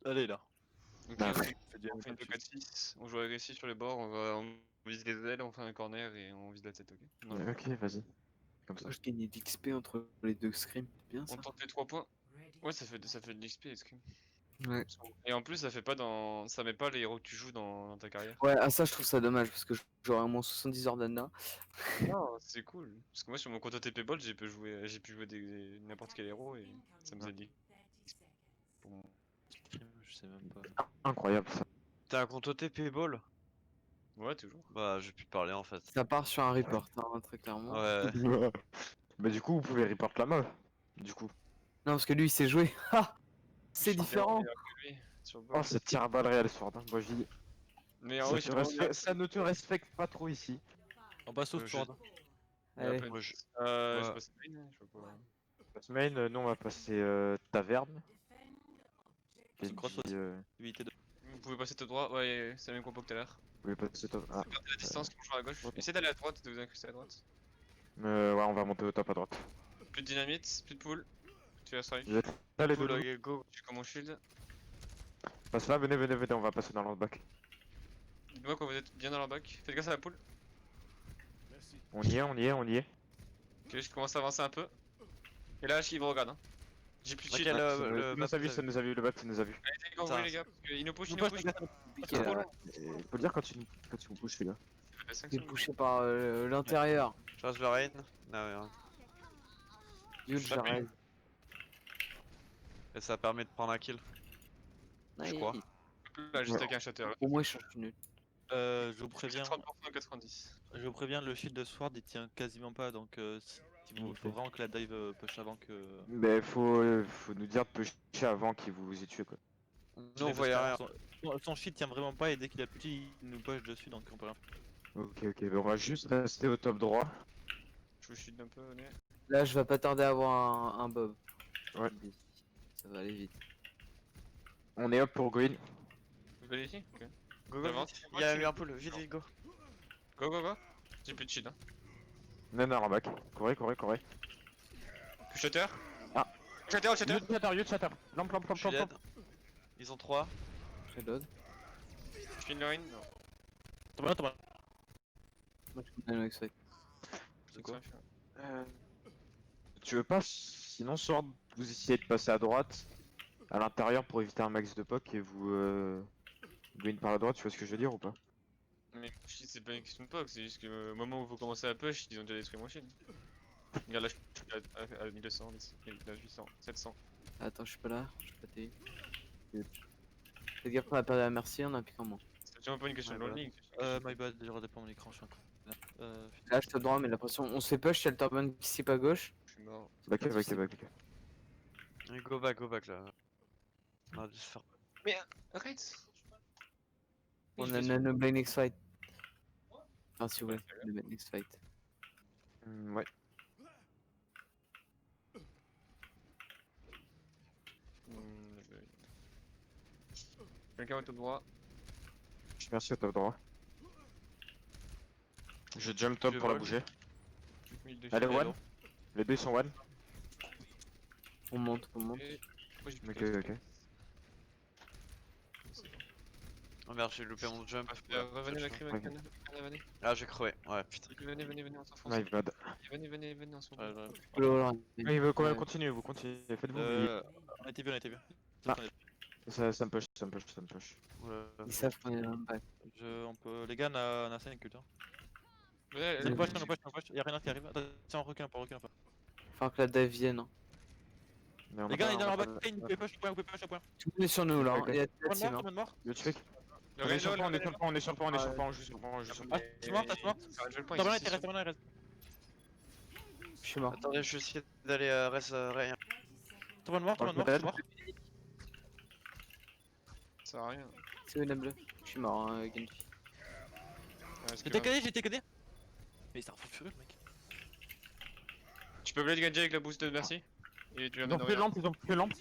Allez là. Ok, Bah, on fait une 2-4-6, on joue agressif sur les bords, on vise les ailes, on fait un corner et on vise la tête, ok? Non, ok, vas-y. Comme ça. Moi, je gagnais d'XP entre les deux scrims, c'est bien ça. on tente les 3 points. Ouais, ça fait de l'XP, escrime. Ouais. Et en plus, ça fait pas dans. Ça met pas les héros que tu joues dans ta carrière. Ouais, ah ça je trouve ça dommage parce que j'aurais au moins 70 heures d'Anna. Non, c'est cool. Parce que moi, sur mon compte OTP Ball, j'ai pu jouer n'importe quel héros et ça me faisait dit. Pour mon... Je sais même pas. Incroyable ça. T'as un compte OTP Ball? Ouais, toujours. Bah, je vais plus te parler en fait. Ça part sur un report, hein, très clairement. Ouais. Bah du coup vous pouvez report la meuf. Du coup. Non, parce que lui il sait jouer. Ah, c'est Je suis différent. meilleur que lui, sur Ball. Oh ça tire à balles réelles Sword. Moi je dis. Mais en vrai, Ça ne te respecte pas trop ici. On passe au je- Sword. Allez. Moi, je- Je Ouais. passe main, je sais pas. Notre main, nous on va passer taverne. C'est une grosse Genji, possibilité de. Vous pouvez passer tout droit, ouais, c'est la même compo que tout à l'heure. vous voulez passer top. Ah. Perdez la distance, toujours à gauche. Ok. Essayez d'aller à droite, de vous incruster à droite. Ouais, on va monter au top à droite. Plus de dynamite, plus de pool. Tu vas strike. Vous êtes là les Pool, deux. go. Je suis comme mon shield. Passe là, venez, on va passer dans l'handback. Dites-moi quand vous êtes bien dans leur back. Faites gaffe à la pool. On y est. Ok, je commence à avancer un peu. Et là, il vous regarde. Hein. J'ai plus de Ok, shield. le Ça nous a vu, le bat ça nous a vu. Allez, quand vous Ça- voulez, les gars. Parce qu'il nous push, il Nous nous push, push. Piqué, trop là. long. Faut dire quand tu me pushes les gars. Ça fait 5 Il est secondes. poussé par l'intérieur. Je reste Varane. Non, Yul, Je t'appelle. j'arrête. Et ça permet de prendre un kill. Je crois. Là, juste avec un shatter. Au moins, je change une. Je vous préviens. 30% 90. Je vous préviens, le shield de Sword il tient quasiment pas donc il faut vraiment que la dive push avant que. Mais faut nous dire de pusher avant qu'il vous ait tué quoi. Nous on voyait rien. Son shield tient vraiment pas et dès qu'il a petit il nous push dessus donc on peut rien faire. Ok, mais on va juste rester au top droit. Je vous shield un peu, venez. Là, je vais pas tarder à avoir un bob. Ouais. Ça va aller vite. On est up pour Green. Vous allez ici? Ok. Go D'avance. vite. Il y a eu un pull, vite go. Go. J'ai plus de shield. Hein. Non, l'handback. Courez. Plus shatter. Ah. Shatter. Youth shatter. Lamp. Je suis dead. Ils ont 3. Je load. Je finis le line. Non. Tombe là. Moi, je connais avec ça. C'est quoi? Tu veux pas, sinon Sword, vous essayez de passer à droite, à l'intérieur pour éviter un max de poke et vous Green par la droite, tu vois ce que je veux dire ou pas? Mais shield, c'est pas une question de poke, c'est juste que au moment où vous commencez à push, ils ont déjà détruit mon shield. Regarde là, je suis à 1200, 1800, 700. Attends, je suis pas là. Je suis pas TI. Faites gaffe, on a perdu la merci, on a piqué en moins. C'est vraiment pas une question de Ouais, landing. My bad, j'ai redéployé mon écran, je suis en train. Là, je te droit, mais la pression. On se fait push, il y a le turban qui s'y à gauche. Je suis mort. Back. Go back là. On a dû se faire. Mais arrête! On a Nano Blade Next Fight. Enfin, si vous voulez, le mettre Next Fight. Ouais. Quelqu'un au top droit. Je merci au top droit. Je jump top Je pour la vole. bouger. 1000 de Allez, shield. one. Les deux ils sont one. On monte. Et moi j'ai plus Ok. Oh merde, j'ai loupé mon jump. Revenez la crime, Ouais. venez. Ah, j'ai crevé. Ouais, putain. Venez, on s'enfonce. My bad. Venez, on s'enfonce. Il veut quand même continuer, vous continuez. Faites-vous. On était bien. Ah. Ça me push. Ils savent qu'on est dans le back. On peut. Les gars, on a 5 cultes. Ouais, On push. Y'a rien qui arrive. Attends, on recule un peu. Faut que la dive vienne. Hein. Mais on Les a gars, pas- il est dans on a leur pas- back, vous pouvez push au point. Tout le monde est sur nous là. Ok. Il y a Tout la team. le monde mort. Le check. Le On est réseau, sur point, le- on est sur point, Ouais. juste sur point. Ah, tu mort. Ça reste le point, T'as ici, rien, ici, il reste. Je suis mort. Attendez, je vais essayer d'aller reste rien. Tout le monde mort, Mark je suis dead. mort. Ça sert à rien. C'est où la bleue? Je suis mort, hein, Genji. J'ai TKD. Mais c'est un fou furieux le mec. Tu peux blade Genji avec la boost de merci. Et tu viens Ils de ont pris lampe,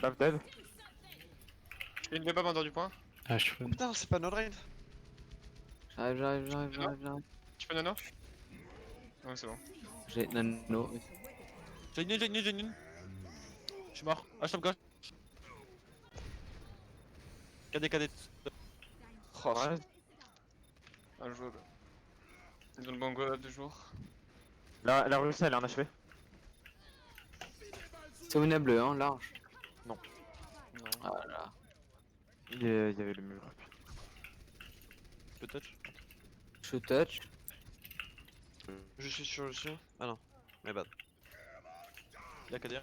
Lave dead. Je fais une bébab en dehors du point. Ah, je peux. Putain, c'est pas no drain. J'arrive. Tu peux nano? Ouais, c'est bon. J'ai Nano. J'ai une. Je suis mort. Ah, je tape gauche. KD. Oh, Ouais. un jour. T'es dans le bango là, 2 jours. La Russie elle est en achevé. C'est une bleue, hein, large. Non. Voilà. Il y avait le mur. Je touch. Je touch. Je suis sur le sien. Ah non, mais bad. Y'a KD.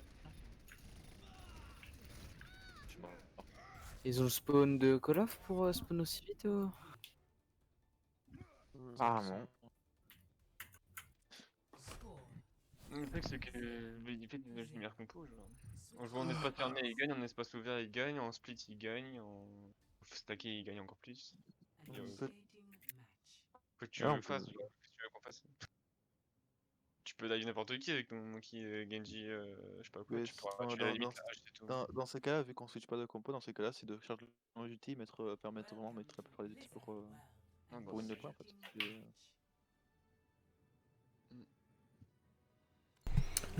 Je suis mort. Ils ont le spawn de Call of pour spawn aussi vite ou... Ah non. Le truc c'est que il fait une meilleure compo genre. En jouant en espace fermé il gagne, en espace ouvert il gagne, en split il gagne, en stacké il gagne encore plus. Faut que tu Ouais, on le fasses, peut- genre, qu'est-ce que tu veux qu'on fasse. Tu peux dive n'importe qui avec ton monkey Genji, je sais pas quoi, Mais tu pourras dans- tuer à la dans- limite dans- la hache et tout. Dans ces cas-là, vu qu'on switch pas de compo, dans ces cas-là, c'est de charger le ulti, permettre vraiment mettre la plupart des ultis pour Ah, bah, une c'est autre point en fait.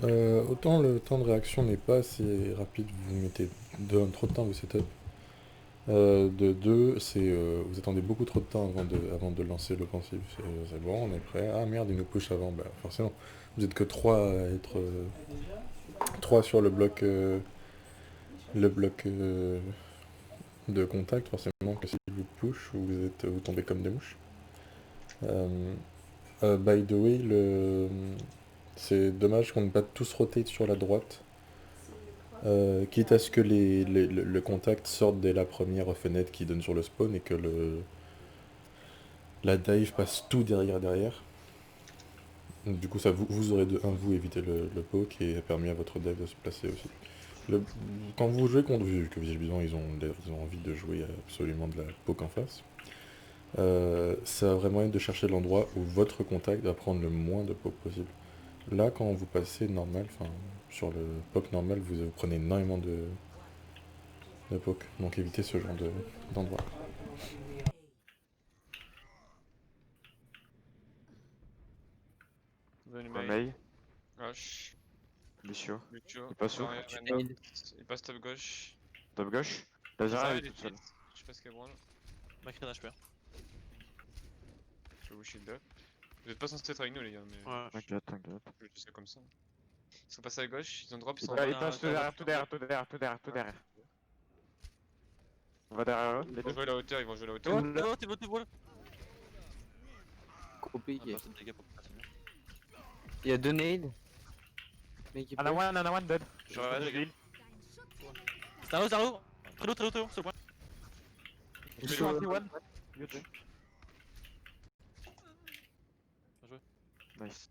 Autant le temps de réaction n'est pas assez rapide, vous mettez trop de temps au setup. De deux, vous attendez beaucoup trop de temps avant de lancer l'offensive. C'est bon, on est prêt. Ah merde, il nous push avant. Bah forcément, vous êtes que 3 à être 3 sur le bloc de contact. Forcément que si vous push, vous tombez comme des mouches. By the way, c'est dommage qu'on n'ait pas tous rotate sur la droite. Quitte à ce que le contact sorte dès la première fenêtre qui donne sur le spawn et que la dive passe tout derrière. Donc, du coup, ça vous aurez vous évité le poke et a permis à votre dive de se placer aussi. Quand vous jouez contre, vu que visiblement ils ont envie de jouer absolument de la poke en face, ça va vraiment être de chercher l'endroit où votre contact va prendre le moins de poke possible. Là, quand vous passez normal, enfin sur le poke normal, vous prenez énormément de poke, donc évitez ce genre d'endroit. Bonne Ouais, mail. Mei, Hache, Lucio. Lucio, Il passe où? Zarya, Tu Reyna. nade. Il passe top gauche. Top gauche. La Zarya Zarya, elle est toute seule. Je sais pas ce qu'elle branle. Macrin HP. Je vais vous shield up. Vous êtes pas censés être avec nous les gars, mais Ouais. T'inquiète. je dis ça comme ça. Ils sont passés à gauche, ils ont drop, ils Il sont passe tout derrière. On va derrière eux, les Ils vont deux. jouer la hauteur, ils vont jouer la hauteur. T'es bon. Compliqué. C'est des gars pour passer. Il y a 2 nades. Mec, il peut. Ana one dead. J'aurais Je les gars. heal. C'est un haut. Très haut, sur le point. Je suis anti one. Nice.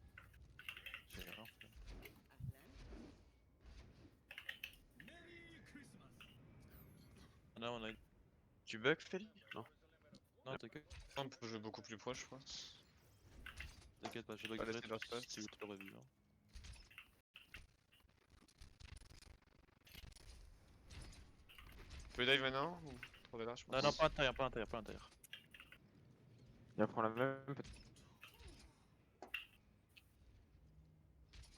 Là, on a. Tu bug, Feli? Non. Non, t'inquiète. On peut jouer beaucoup plus proche, je crois. T'inquiète pas, je dois Pas garder laisser leur spot. si vous te le revivre. Tu peux dive maintenant ou trop de large, je pense. Non, pas à l'intérieur. Il prend la même.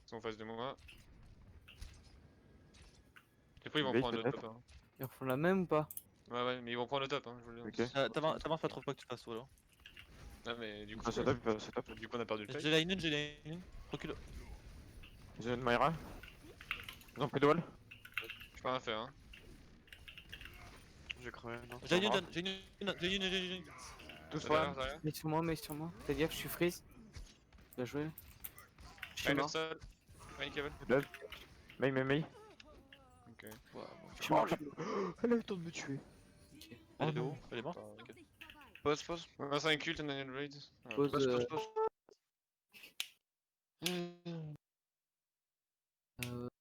Ils sont en face de moi. Et après ils vont Bait, prendre le peut-être. top. Hein. Ils refont la même ou pas? Ouais, mais ils vont prendre le top, hein, je vous le dis. Ok. T'avances pas trop pas que tu fasses solo. Ah, mais du coup, Il passe top. du coup on a perdu le fight. J'ai la in. Recule. J'ai une Myra. Ils ont pris de wall. Je peux rien faire, hein. J'ai crevé, non. J'ai une. Tous Zarya, one. Zarya. Mets sur moi. Fais gaffe, je suis freeze. Bien joué. Je suis Ryan mort. seul. Ryan Cable. Mei. Ok. Je suis mort. Elle a eu le temps de me tuer. Elle est haut, elle est morte. Pas- T'inquiète. Pause. On a 5 cultes, on a une raid. Ouais. Pause. Pause.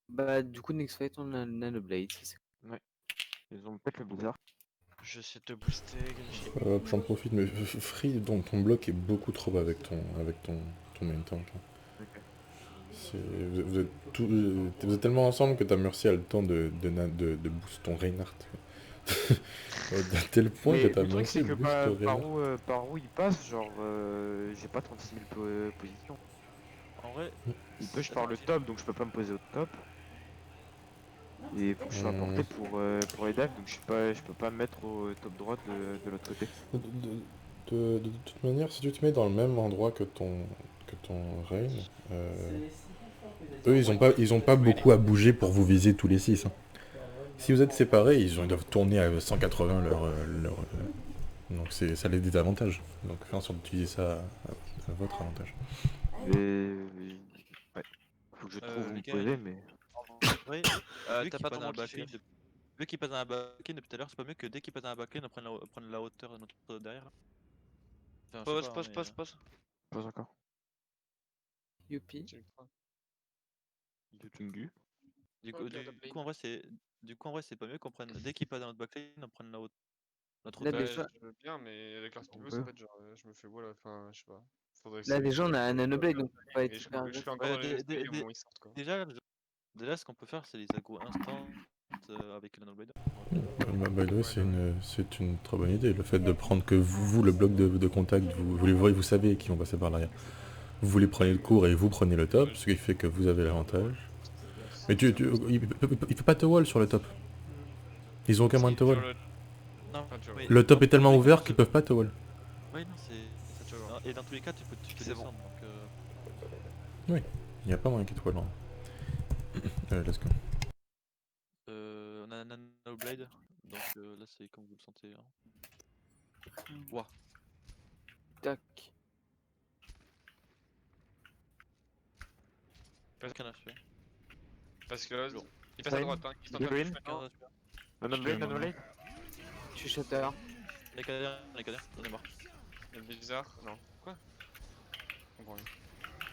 Bah, du coup, next fight, on a Nanoblade. C'est Ils ont peut-être le bizarre. Je sais te booster, Genji. J'en profite, mais Free, ton bloc est beaucoup trop bas avec ton main tank. Hein. Ok. Vous êtes tellement ensemble que ta Mercy a le temps de boost ton Reinhardt. À tel point Mais que ta le truc Mercy c'est que boost ton Reinhardt. par où il passe, genre j'ai pas 36 000 positions. En vrai, Il push par le top donc je peux pas me poser au top. Et faut que je sois à Hmm. portée pour les devs, donc je peux pas me mettre au top droite de l'autre côté. De toute manière, si tu te mets dans le même endroit que ton Rain, eux ils ont pas beaucoup à bouger pour vous viser tous les 6. Si vous êtes séparés, ils doivent tourner à 180 donc ça les désavantage. Donc fais en sorte d'utiliser ça à votre avantage. Et ouais, faut que je trouve où me Les gars, poser, mais en vrai, vu T'as qu'il pas passe ton dans la monde qui backline, fait. vu qu'il passe dans la backline depuis tout à l'heure, c'est pas mieux que dès qu'il passe dans la backline, on prenne la hauteur de notre derrière. Enfin, je sais Pause, pas, hein, pause, mais, pause, pause. pas encore. Youpi. J'ai le point. Tungu. Ok, Du top coup, en vrai, c'est pas mieux qu'on prenne dès qu'il passe dans notre backline, on prenne la hauteur. Notre Là, hauteur. déjà- je veux bien, mais avec leur On Stimulus, peut. en fait, genre, je me fais voilà, enfin, je sais pas. Faudrait Là, essayer déjà, on de- a un Nanoblade, donc on peut pas être Et hyper je suis agressif. encore dans les esprits Dé- au dé- moment où ils sortent, quoi. déjà, ce qu'on peut faire, c'est les aggros instant avec le Nanoblade. By the way, c'est une très bonne idée. Le fait de prendre que vous le bloc de contact, vous savez qui vont passer par l'arrière. Vous les prenez le court et vous prenez le top, ce qui fait que vous avez l'avantage. Mais il peut pas te wall sur le top. Ils ont aucun moyen de te Sur wall. le... Non, Enfin, tu vois. oui, Le top dans est tellement tous les cas, ouvert qu'ils peuvent pas te wall. Oui, non, c'est. Tu vois. Et dans tous les cas, tu peux C'est bon. descendre. Donc, Il n'y a pas moyen qu'ils te wall. Let's go. on a un Nanoblade, donc là, c'est comme vous le sentez. Hein. Ouah, Tac. aucun HP. Parce que là, Lourd. il passe à Ouais. droite, hein. Il est en train de Green. push maintenant. 15 HP. Nanoblade, Nanoblade. Je suis shutter. Les cadets, il est mort. Le bizarre. Non. Quoi? Je comprends rien.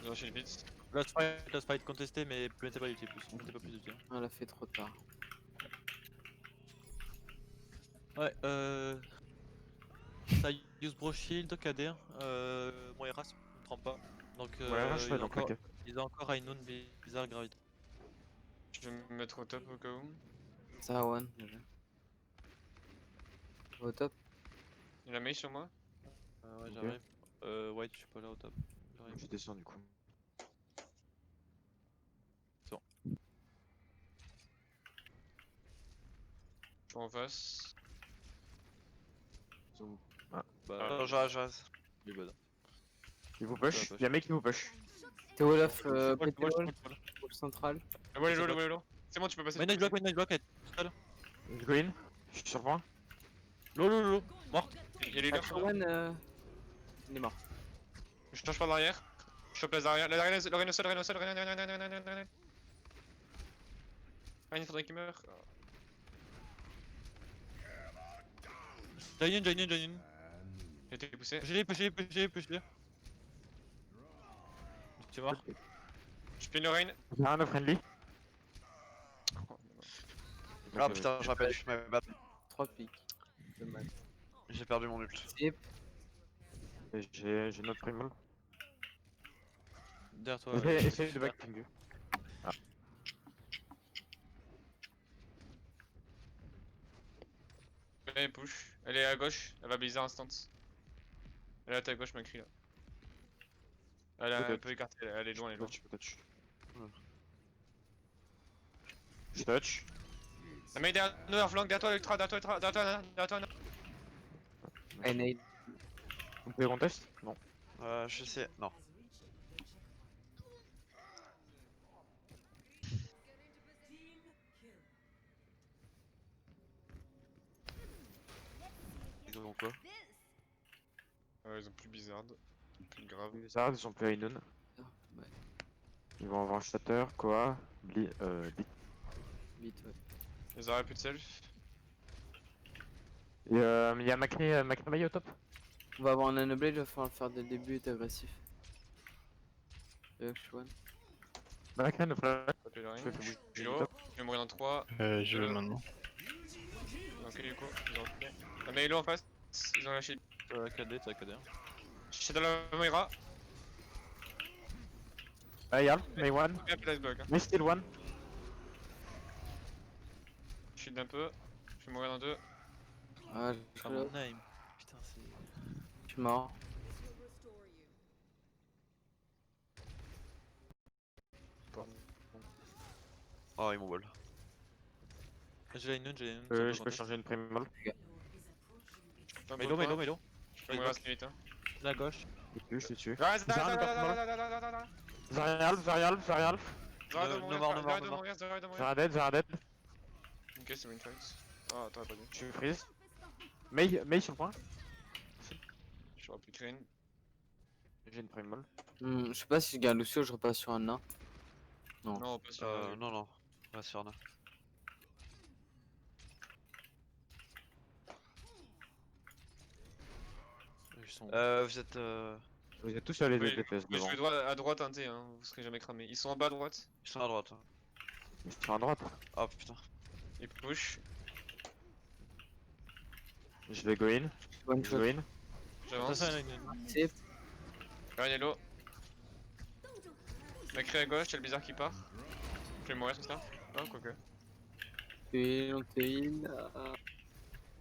Ils ont lâché le beat. Last fight contesté, mais mettez pas l'ulti plus. Mettez pas plus d'ulti. Hein. On l'a fait trop tard. Ouais, ça use Bro Shield, KD, Moira se trompe pas. Donc, Ouais, je fais donc ok. ils ont encore Ainun bizarre gravité. Je vais me mettre au top au cas où. Ça, one, déjà. Au top. Il a mail sur moi. Ouais, Ok. j'arrive. White, je suis pas là au top. J'arrive. Je descends du coup. Je suis en face. Bah, Je rase. il est bon. Il vous push. Il y a un mec qui vous push. T'es Olaf, Wall, pété wall, wall, wall, wall. wall central. Ah ouais, le low. C'est bon, tu peux passer. Midnight block, midnight block, elle est seule. Green. Je suis sur le point. Lolo, mort. Il y a les gars sur moi. One, il est mort. Je change par derrière. Je chope la derrière. Le Reine au sol, Reine. Il faudrait qu'il meure. Jainin. Il a été poussé. Push-les. Tu es mort. Je pine le Reine. J'ai un friendly. Ah putain, j'aurais pas dû me battre. 3 pics. Dommage. J'ai perdu mon ult. Zip. Et j'ai notre primal. Derrière toi. Essaye de back Tungu. Elle push. Elle est à gauche. Elle va blizzard instant. Elle est à ta gauche, Macri là. Elle est un peu écartée, elle est loin, Touch. Je touch. La main derrière nous, flanc, derrière toi, Ultra, derrière toi. Nade. Vous pouvez contest? Non. Je sais. Non. Ils ont quoi? Ils ont plus bizarre. Plus grave. Les Arabes ils sont plus à Ainun. Ouais. Ils vont avoir Shatter, Koa, Bit. Vite, ouais. Ils auraient plus de self. Et il y a Macramaille au top. On va avoir un Nanoblade, il va falloir le faire dès le début, être agressif. Je suis one. Macramaille, Taper le Reine. Je fais bouger Je suis le low. top. Je vais mourir dans 3. Je vais maintenant. Ok, du coup, ils ont refait. La main est low en face. Ils ont lâché. T'as KD. Je suis dans la Moira. Ah, y'a May one. Bien, puis l'iceberg. May still one. Je shield un peu. Je vais mourir dans 2. Ah, je Ah, mon name. Putain, c'est. suis mort. Oh, ils m'ont wall. J'ai une, j'ai une. Je peux changer une primal. Melo, Melo, Melo. Je peux mourir à ce minute. Hein. La gauche. Je suis dessus. Arrête, Zarian est pas primal. Zarian. Zarian. Ok, c'est une fight. Ah, t'aurais pas dû. Je suis freeze. Mei sur le point. J'aurais pu créer une. J'ai une primal. Je sais pas si je garde Lucio, je repasse sur un nain. Non, pas sur Non, non. Reste sur Anna. Ils sont. Vous êtes. Vous êtes tous sur les deux Oui, DPS mais je devant. vais à droite un T, hein. Vous serez jamais cramé. Ils sont en bas à droite. Ils sont à droite. Hein. Ils sont à droite. Oh putain. Ils push. Je vais go in. One Je shot. go in. J'avance. Ça, une. Safe. Regarde Yellow. Mec créé à gauche, y'a le bizarre qui part. Je vais mourir, c'est ça? Ah, quoique. On te heal.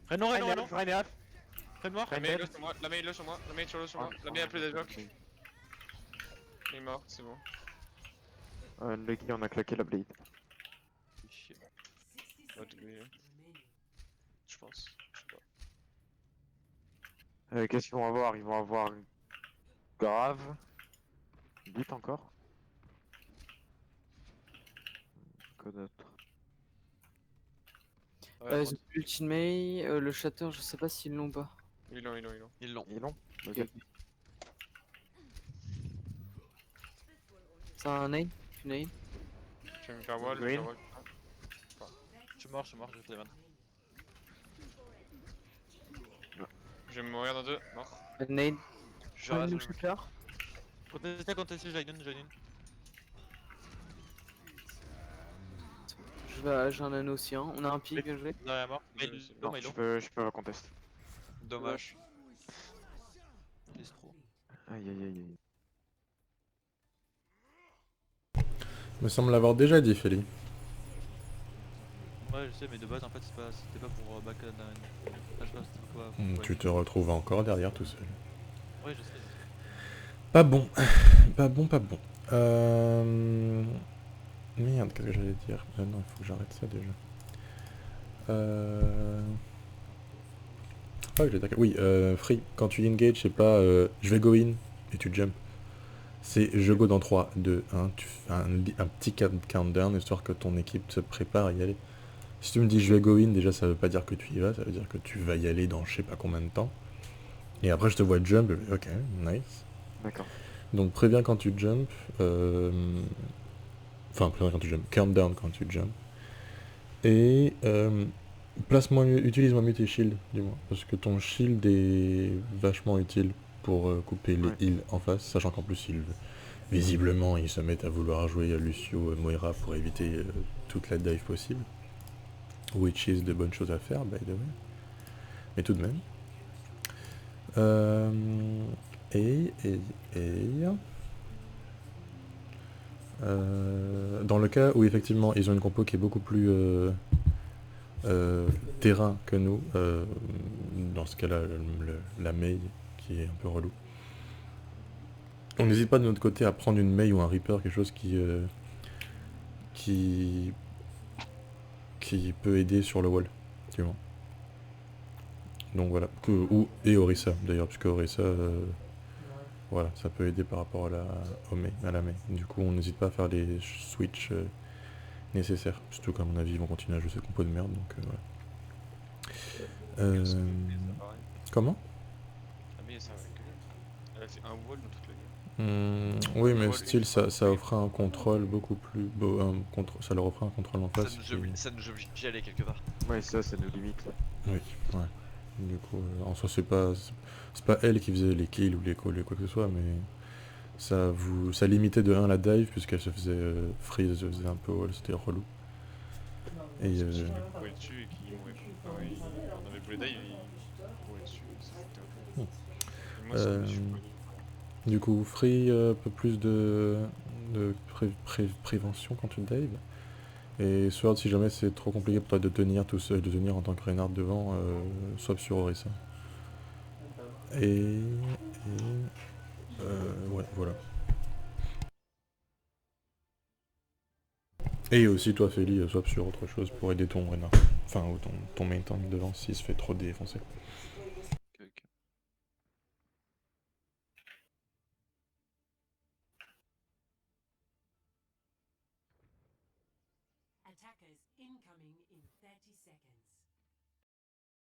Reno, Reno, Reno. Reinhardt. Red noir. La main est low sur moi, la main est low sur moi, la main est sur moi, la main a plus d'adblock. Il est mort, c'est bon. Lucky, on a claqué la blade. Chier. On va t'oublier. Je pense. Je sais pas. Qu'est-ce qu'ils vont avoir? Ils vont avoir grave. Vite encore. Quoi d'autre? Ouais, The Ultimate, le Shatter, je sais pas s'ils l'ont pas. ils l'ont. Ils l'ont. Ils est long. Ok. C'est un nade? Tu nade? Je vais me faire wall, je vais Green. me faire wall. Je suis mort, j'ai fait les vannes. Je vais mourir dans deux, mort. Nade. Je reste. le Shatter. Contestez, j'ai une. J'ai un anneau aussi, hein. On a un pic, bien joué. Derrière mort. Ouais, Melo, c'est Non, Melo. je peux contester. Dommage. Distro. Aïe. Me semble l'avoir déjà dit, Feli. Ouais, je sais, mais de base, en fait, c'était pas pour back à je sais pas, c'était quoi. Tu te retrouves encore derrière tout seul. Ouais, je sais. Pas bon. Pas bon. Merde, qu'est-ce que j'allais dire? Non, il faut que j'arrête ça déjà. Ah, je l'ai attaqué. Oui, Free, quand tu engage, c'est pas je vais go in et tu jump. C'est je go dans 3, 2, 1, tu fais un petit countdown histoire que ton équipe se prépare à y aller. Si tu me dis je vais go in, déjà ça veut pas dire que tu y vas, ça veut dire que tu vas y aller dans je sais pas combien de temps. Et après je te vois jump, ok, nice. D'accord. Donc préviens quand tu jump, enfin préviens quand tu jump, countdown quand tu jump. Et utilise-moi mieux tes shields, dis-moi. Parce que ton shield est vachement utile pour couper les heals en face, sachant qu'en plus visiblement ils se mettent à vouloir jouer Lucio Moira pour éviter toute la dive possible. Which is de bonnes choses à faire, by the way. Mais tout de même. Dans le cas où effectivement ils ont une compo qui est beaucoup plus terrain que nous, dans ce cas-là, la Mei qui est un peu relou. On n'hésite pas de notre côté à prendre une Mei ou un Reaper, quelque chose qui peut aider sur le wall, tu vois. Donc voilà, et Orisa d'ailleurs, puisque Orisa, voilà, ça peut aider par rapport à la Mei. Du coup, on n'hésite pas à faire les switches nécessaires, surtout qu'à mon avis, ils vont continuer à jouer ce compo de merde, donc voilà. Comment? La main, ça va gueuler. Elle a fait un wall dans toute la game. Oui, mais style, ça offrait un contrôle beaucoup plus beau, ça leur offrait un contrôle en face. Ça nous oblige d'y aller quelque part. Ouais, ça nous limite. Oui, ouais. Du coup, en soi, c'est pas elle qui faisait les kills ou les calls ou quoi que ce soit, mais ça limitait de 1 la dive, puisqu'elle se faisait freeze, se faisait un peu wall, c'était relou. Et Ouais, dessus et qui mourait. Enfin, on avait pour les dives, il courait dessus, ça foutait un peu. Et moi, ça me tue pas. du coup, free, un peu plus de prévention quand tu dives. Et Sword, si jamais c'est trop compliqué pour toi de tenir tout seul, de tenir en tant que Reinhardt devant, swap sur Orisa. Ouais, voilà. Et aussi, toi, Feli, swap sur autre chose pour aider ton renard. Enfin, ou ton main tank devant s'il se fait trop défoncer. Ok, ok. Attackers incoming in 30 seconds.